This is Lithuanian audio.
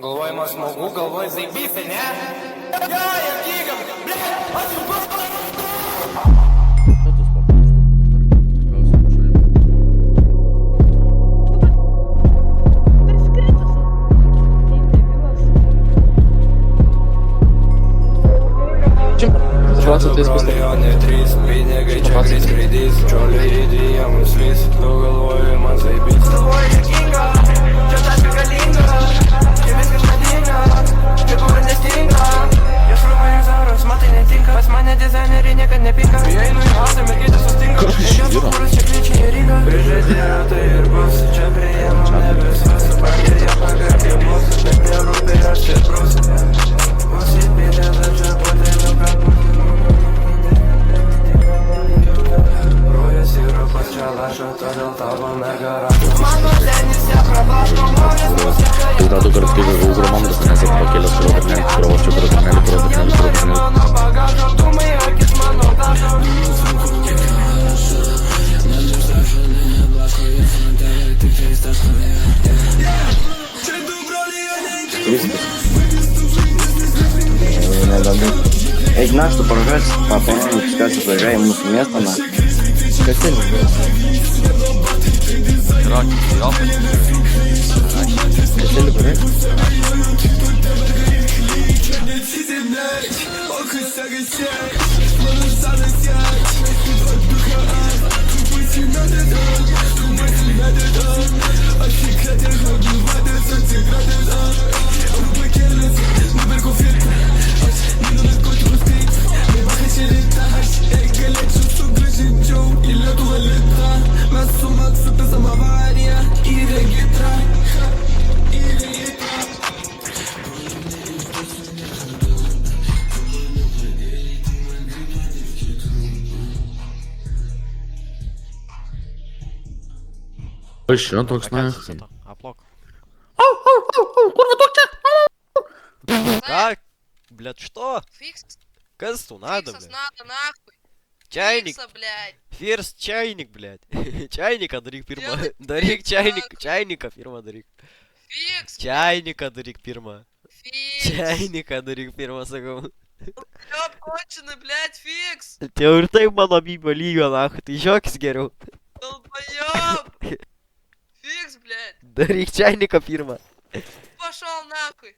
Galvojimas smogų, galvoj zaibys, ne? Ja, kygam, blėt, atsipūs! Brolijonė 3, pinigai čia greit skraidys, čioliai įdėję mus lys, tu galvoji man zaibys. Galvoji juokinga, čia tas galinga, čia viskas madinga, čia buvo nestinga. Aš rūmanizaros, matai netinka, pas mane dizaineriai niekad nepinka. Įeinu į halsą, mergytė sustinka, čia bukuras, čia kliečia į Rygą. Prižadėjo tai ir bus, čia priėmam ne visas, pagirė pagarbė mūsų, bet nerūpė aš čia brūsiu. Mūsų įpėlė, bet čia potėliu kapų. Когда du картки в угромом достанется пакелес продукнель, проводчик продукнель. Я знаю, что поражать папа, пускаться проезжаем ему с места на костельный. Костельный проезд? Ой, що так знаю? Аплок. Как? Блядь, что? Фикс, Касту надо, фиксас блядь. надо, нахуй. Чайник. Фикса, блядь. Ферзь, чайник, блядь. Чайника, Дарик, фирма. Делай Дарик, фикс, чайник. нахуй. Чайника, фирма, Дарик. Фикс, Чайника, Дарик, фирма. фикс. Чайника, Дарик, фирма, сагом. Ёб конченый, блядь, фикс. Ты уртай мало мимо лига, нахуй. Ты жёг сгеру. Долбоёб. Фикс, блядь. Дарик, чайника, фирма. Пошел нахуй.